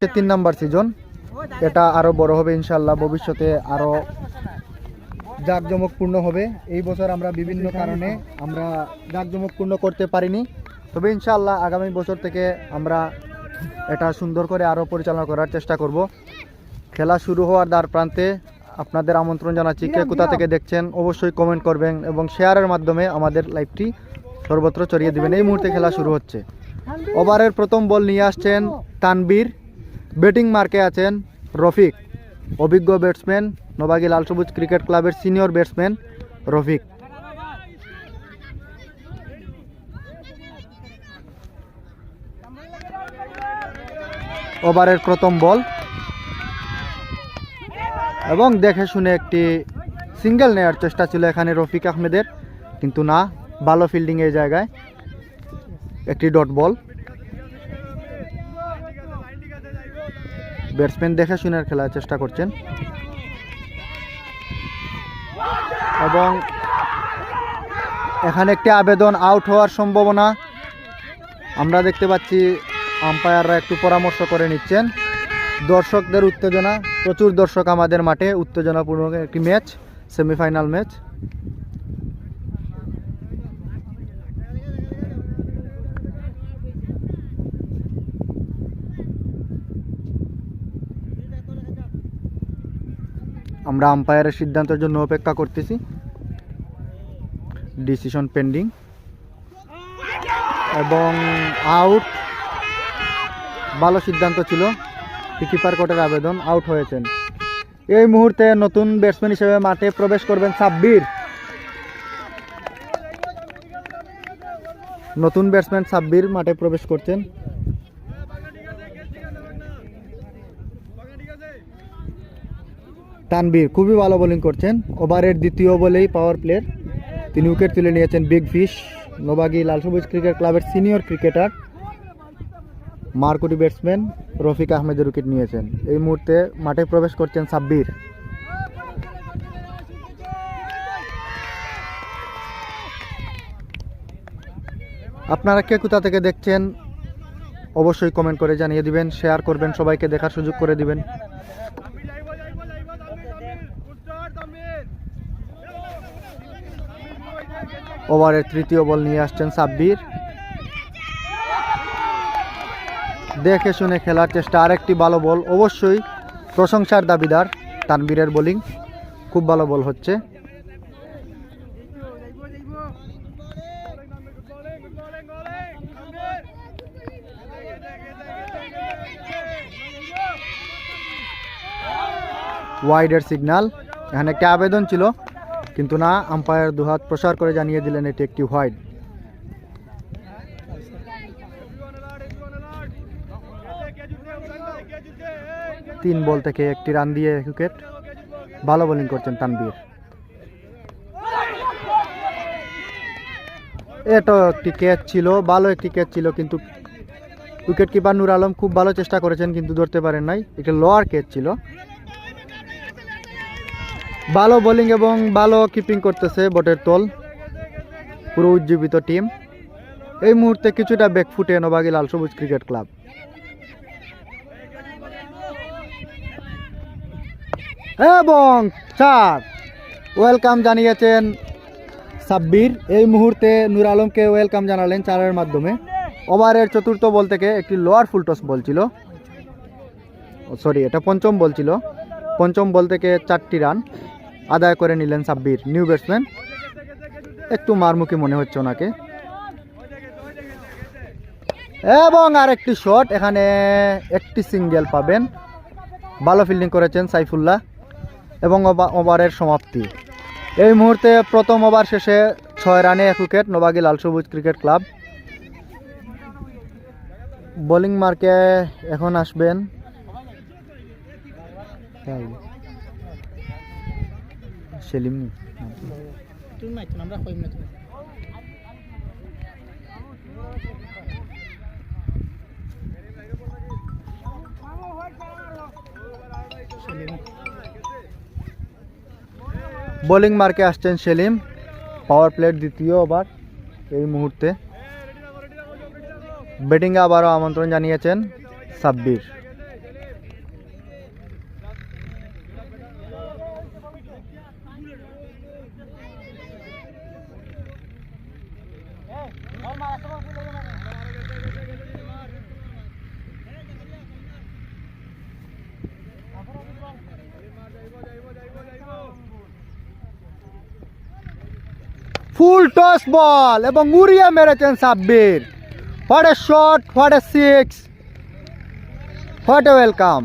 হচ্ছে 3 number season. এটা আরো বড় হবে ইনশাআল্লাহ, ভবিষ্যতে আরো জাঁকজমকপূর্ণ হবে। এই বছর আমরা বিভিন্ন কারণে আমরা জাঁকজমকপূর্ণ করতে পারিনি, তবে ইনশাআল্লাহ আগামী বছর থেকে আমরা এটা সুন্দর করে আরো পরিচালনা করার চেষ্টা করব। খেলা শুরু হওয়ার দ্বার প্রান্তে আপনাদের আমন্ত্রণ জানাচ্ছি। কে কোথা থেকে দেখছেন অবশ্যই কমেন্ট করবেন এবং শেয়ারের মাধ্যমে আমাদের লাইভটি সর্বত্র ছড়িয়ে দিবেন। এই মুহূর্তে খেলা শুরু হচ্ছে। ওভারের প্রথম বল নিয়ে আসছেন তানবীর, ব্যাটিং মার্কে আছেন রফিক, অভিজ্ঞ ব্যাটসম্যান, নবাগী লাল সবুজ ক্রিকেট ক্লাবের সিনিয়র ব্যাটসম্যান রফিক। ওভারের প্রথম বল এবং দেখে শুনে একটি সিঙ্গেল নেওয়ার চেষ্টা ছিল এখানে রফিক আহমেদের, কিন্তু না, ভালো ফিল্ডিং এই জায়গায়, একটি ডট বল। ব্যাটসম্যান দেখে শুনে খেলার চেষ্টা করছেন এবং এখানে একটি আবেদন, আউট হওয়ার সম্ভাবনা আমরা দেখতে পাচ্ছি। আম্পায়াররা একটু পরামর্শ করে নিচ্ছেন। দর্শকদের উত্তেজনা, প্রচুর দর্শক আমাদের মাঠে, উত্তেজনাপূর্ণ একটি ম্যাচ, সেমিফাইনাল ম্যাচ। আমরা আম্পায়ারের সিদ্ধান্তের জন্য অপেক্ষা করতেছি, ডিসিশন পেন্ডিং এবং আউট। ভালো সিদ্ধান্ত ছিল, কিপার কোর্টের আবেদন, আউট হয়েছেন। এই মুহূর্তে নতুন ব্যাটসম্যান হিসেবে মাঠে প্রবেশ করবেন সাব্বির। নতুন ব্যাটসম্যান সাব্বির মাঠে প্রবেশ করছেন। তানবীর খুবই ভালো বোলিং করছেন। ওভারের দ্বিতীয় বলেই পাওয়ার প্লের 3 উইকেট তুলে নিয়েছেন বিগ ফিশ, নবাগী লাল সবুজ ক্রিকেট ক্লাবের সিনিয়র ক্রিকেটার, মারকুটি ব্যাটসম্যান রফিক আহমেদের উইকেট নিয়েছেন। এই মুহূর্তে মাঠে প্রবেশ করছেন সাব্বির। আপনারা কে কোথা থেকে দেখছেন অবশ্যই কমেন্ট করে জানিয়ে দিবেন, শেয়ার করবেন, সবাইকে দেখার সুযোগ করে দিবেন। ওভারের তৃতীয় বল নিয়ে আসছেন সাব্বির, দেখে শুনে খেলার চেষ্টা, আরেকটি ভালো বল, অবশ্যই প্রশংসার দাবিদার তানবীরের বোলিং, খুব ভালো বল হচ্ছে। ওয়াইডের সিগন্যাল, এখানে একটি আবেদন ছিল, কিন্তু না, আম্পায়ার দুহাত প্রসার করে জানিয়ে দিলেন এটি একটি হোয়াইড। তিন বল থেকে একটি রান দিয়ে উইকেট। ভালো বোলিং করছেন তানবীর। এটা একটি ক্যাচ ছিল, ভালো একটি ক্যাচ ছিল, কিন্তু উইকেট কিপার নূর আলম খুব ভালো চেষ্টা করেছেন কিন্তু ধরতে পারেন নাই। একটা লোয়ার ক্যাচ ছিল। ভালো বোলিং এবং ভালো কিপিং করতেছে বটের তল, পুরো উজ্জীবিত টিম। এই মুহূর্তে কিছুটা ব্যাকফুটে নবাগী লাল সবুজ ক্রিকেট ক্লাব। এবং 4 ওয়েলকাম জানিয়েছেন সাব্বির। এই মুহূর্তে নূর আলমকে ওয়েলকাম জানালেন 4-এর মাধ্যমে। ওভারের চতুর্থ বল থেকে একটি লোয়ার ফুলটস বল ছিল, সরি এটা পঞ্চম বল ছিল। পঞ্চম বল থেকে 4টি রান আদায় করে নিলেন সাব্বির, নিউ ব্যাটসম্যান, একটু মারমুখী মনে হচ্ছে ওনাকে। এবং আরেকটি শট, এখানে একটি সিঙ্গেল পাবেন। ভালো ফিল্ডিং করেছেন সাইফুল্লাহ এবং ওভারের সমাপ্তি। এই মুহূর্তে প্রথম ওভার শেষে 6 রানে 1 উইকেট নবাগী লাল সবুজ ক্রিকেট ক্লাব। বোলিং মার্কে এখন আসবেন সেলিম। বোলিং মার্কে আসছেন সেলিম, পাওয়ার প্লের দ্বিতীয় ওভার এই মুহূর্তে। ব্যাটিংয়ে আবারও আমন্ত্রণ জানিয়েছেন সাব্বির। ফুল টস বল এবং উড়িয়ে মেরেছেন Sabbir. What a shot, what a six, what a welcome.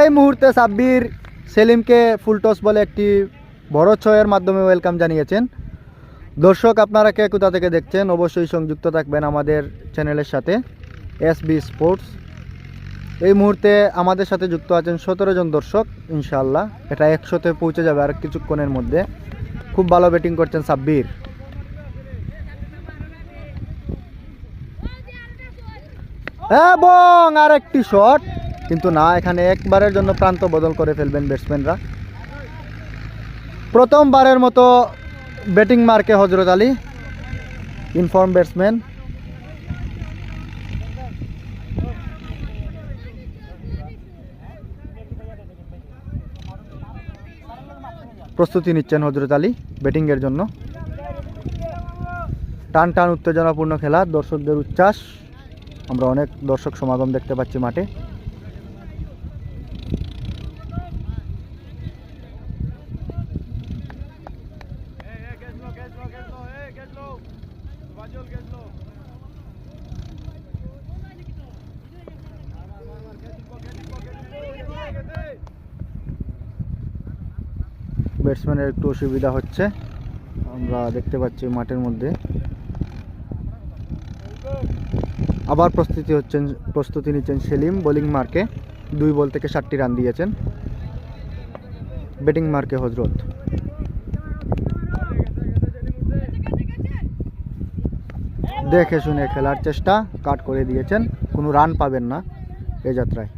এই মুহূর্তে সাব্বির সেলিমকে ফুল টস বলে একটি বড় ছয়ের মাধ্যমে ওয়েলকাম জানিয়েছেন। দর্শক আপনারা কে কোথা থেকে দেখছেন অবশ্যই সংযুক্ত থাকবেন আমাদের চ্যানেলের সাথে এসবি স্পোর্টস। এই মুহূর্তে আমাদের সাথে যুক্ত আছেন 17 জন দর্শক। ইনশাআল্লাহ এটা 100-তে পৌঁছে যাবে আর কিছুক্ষণের মধ্যে। খুব ভালো ব্যাটিং করছেন সাব্বির। এবং আরেকটি শট, কিন্তু না, এখানে একবারের জন্য প্রান্ত বদল করে ফেলবেন ব্যাটসম্যানরা। প্রথমবারের মতো ব্যাটিং মার্কে হজরত আলী, ইনফর্ম ব্যাটসম্যান। প্রস্তুতি নিচ্ছেন হজরত আলী ব্যাটিংয়ের জন্য। টান টান উত্তেজনাপূর্ণ খেলা, দর্শকদের উচ্ছ্বাস, আমরা অনেক দর্শক সমাগম দেখতে পাচ্ছি মাঠে। ব্যাটসম্যানের একটু অসুবিধা হচ্ছে, আমরা দেখতে পাচ্ছি মাঠের মধ্যে। আবার প্রস্তুতি নিচ্ছেন সেলিম বোলিং মার্কে। 2 বল থেকে 7টি রান দিয়েছেন। ব্যাটিং মার্কে হজরত। দেখে শুনে খেলার চেষ্টা, কাট করে দিয়েছেন। কোনো রান পাবেন না এই যাত্রায়।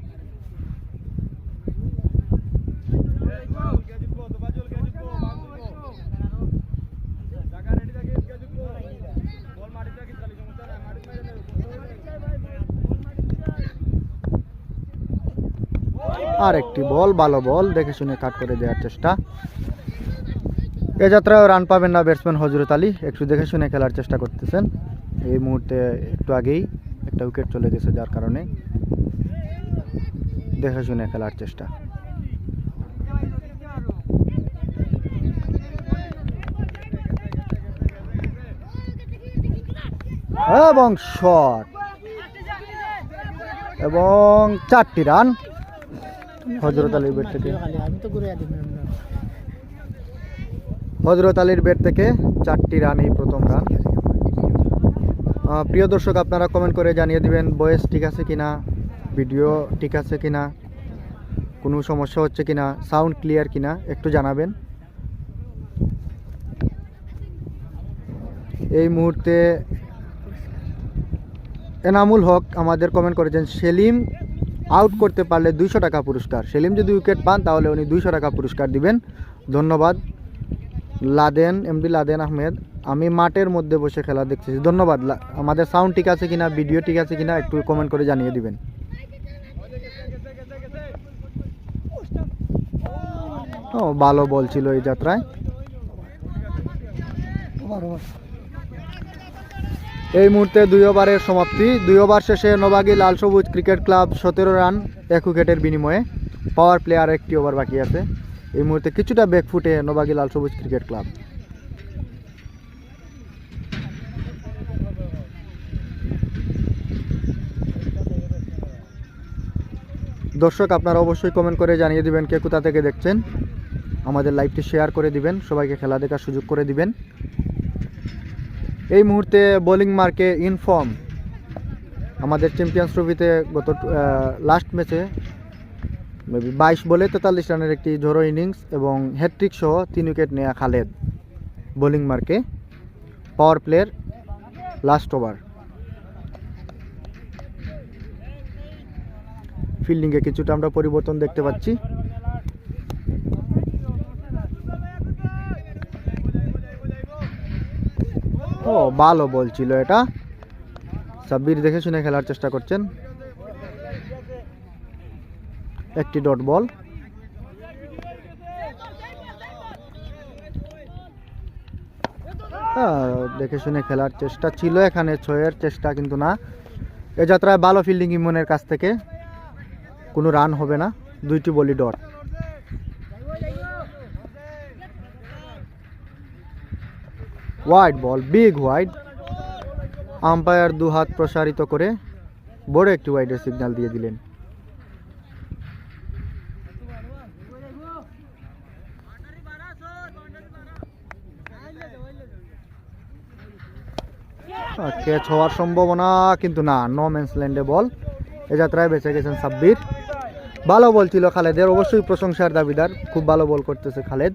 আর একটি বল, ভালো বল, দেখে শুনে কাট করে দেওয়ার চেষ্টা। এ যাত্রায় রান পাবেন না ব্যাটসম্যান হজরত আলী, একটু দেখে শুনে খেলার চেষ্টা করতেছেন। এই মুহূর্তে একটু আগেই একটা উইকেট চলে গেছে, যার কারণে দেখে শুনে খেলার চেষ্টা। এবং শট এবং 4টি রান হজরত আলীর ব্যাট থেকে। হজরত আলীর ব্যাট থেকে 4টি রান, এই প্রথম রান। প্রিয় দর্শক আপনারা কমেন্ট করে জানিয়ে দিবেন ভয়েস ঠিক আছে কিনা, ভিডিও ঠিক আছে কিনা, কোনো সমস্যা হচ্ছে কিনা, সাউন্ড ক্লিয়ার কিনা একটু জানাবেন। এই মুহূর্তে এনামুল হক আমাদের কমেন্ট করেছেন সেলিম আউট করতে পারলে 200 টাকা পুরস্কার। সেলিম যদি উইকেট পান তাহলে উনি 200 টাকা পুরস্কার দিবেন। ধন্যবাদ লাদেন, এমডি লাদেন আহমেদ। আমি মাঠের মধ্যে বসে খেলা দেখতেছি। ধন্যবাদ। আমাদের সাউন্ড ঠিক আছে কিনা, ভিডিও ঠিক আছে কিনা একটু কমেন্ট করে জানিয়ে দিবেন। ও ভালো বল ছিল এই যাত্রায়। এই মুহূর্তে 2 ওভারের সমাপ্তি। 2 ওভার শেষে নবাগী লাল সবুজ ক্রিকেট ক্লাব 17 রান 1 উইকেটের বিনিময়ে। পাওয়ার প্লে আর একটি ওভার বাকি আছে। এই মুহূর্তে কিছুটা ব্যাকফুটে নবাগী লাল সবুজ ক্রিকেট ক্লাব। দর্শক আপনারা অবশ্যই কমেন্ট করে জানিয়ে দিবেন কে কোথা থেকে দেখছেন। আমাদের লাইভটি শেয়ার করে দিবেন, সবাইকে খেলা দেখার সুযোগ করে দিবেন। এই মুহূর্তে বোলিং মার্কে ইনফর্ম আমাদের চ্যাম্পিয়ন্স ট্রফিতে গত লাস্ট ম্যাচে 22 বলে 43 রানের একটি ঝড়ো ইনিংস এবং হ্যাট্রিক সহ 3 উইকেট নেয়া খালেদ বোলিং মার্কে। পাওয়ার প্লেয়ার লাস্ট ওভার। ফিল্ডিংয়ে কিছুটা আমরা পরিবর্তন দেখতে পাচ্ছি। ও ভালো বল ছিল এটা। সাব্বির দেখে শুনে খেলার চেষ্টা করছেন। একটি ডট বল। দেখে শুনে খেলার চেষ্টা ছিল এখানে, 6-এর চেষ্টা কিন্তু না। এ যাত্রায় ভালো ফিল্ডিং ইমনের কাছ থেকে, কোনো রান হবে না, 2টি বলই dot. Wide ball, big wide. Umpire দু হাত প্রসারিত করে বড় একটি ওয়াইডের সিগন্যাল দিয়ে দিলেন। ক্যাচ হওয়ার সম্ভাবনা, কিন্তু না, নো ম্যানস ল্যান্ডে বল। এ যাত্রায় বেঁচে গেছেন সাব্বির। ভালো বল ছিল খালেদের, অবশ্যই প্রশংসার দাবিদার, খুব ভালো বল করতেছে খালেদ।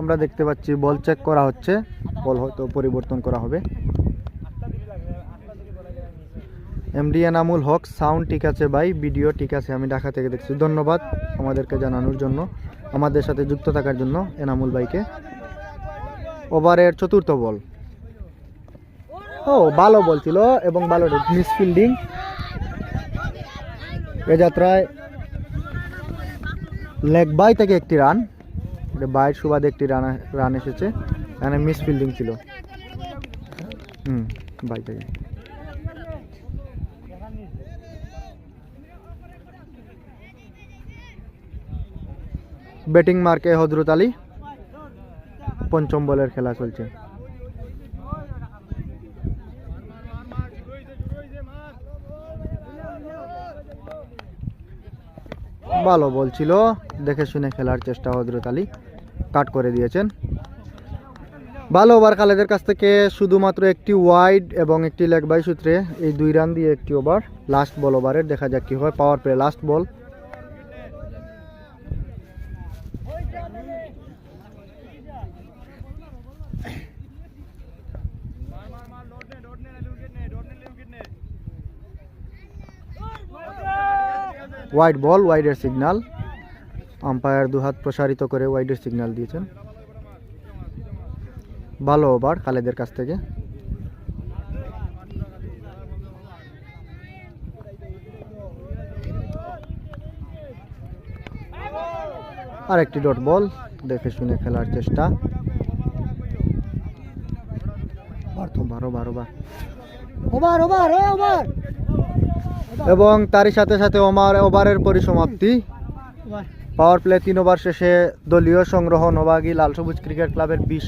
আমরা দেখতে পাচ্ছি বল চেক করা হচ্ছে, বল হয়তো পরিবর্তন করা হবে। এমডি এনামুল হক, সাউন্ড ঠিক আছে ভাই, ভিডিও ঠিক আছে, আমি ঢাকা থেকে দেখছি। ধন্যবাদ আমাদেরকে জানানোর জন্য, আমাদের সাথে যুক্ত থাকার জন্য এনামুল ভাইকে। ওভারের চতুর্থ বল। ও ভালো বল ছিল এবং ভালো মিস ফিল্ডিং। এ যাত্রায় লেগ বাই থেকে একটি রান, বাইর সুবাদে একটি রান এসেছে, এখানে মিস ফিল্ডিং ছিল। বাই থেকে ব্যাটিং মার্কে হযরত আলী, পঞ্চম বলের খেলা চলছে। ভালো বল ছিল, দেখে শুনে খেলার চেষ্টা হযরত আলী, কাট করে দিয়েছেন। ভালো ওভার খালেদের কাছ থেকে, শুধুমাত্র একটি ওয়াইড এবং একটি লেগ বাই সূত্রে এই 2 রান দিয়ে একটি ওভার। লাস্ট বল ওভারের, দেখা যাক কি হয়। Power play last ball. Wide ball, ওয়াইডের সিগন্যাল। আম্পায়ার দু হাত প্রসারিত করে ওয়াইডের সিগন্যাল দিয়েছেন। ভালো ওভার খালেদের কাছ থেকে। আর একটি ডট বল, দেখে শুনে খেলার চেষ্টা। এবং তারই সাথে সাথে ওভারের পরিসমাপ্তি। পাওয়ার প্লে 3 ওভার শেষে দলীয় সংগ্রহ নবাগী লাল সবুজ ক্রিকেট ক্লাবের 20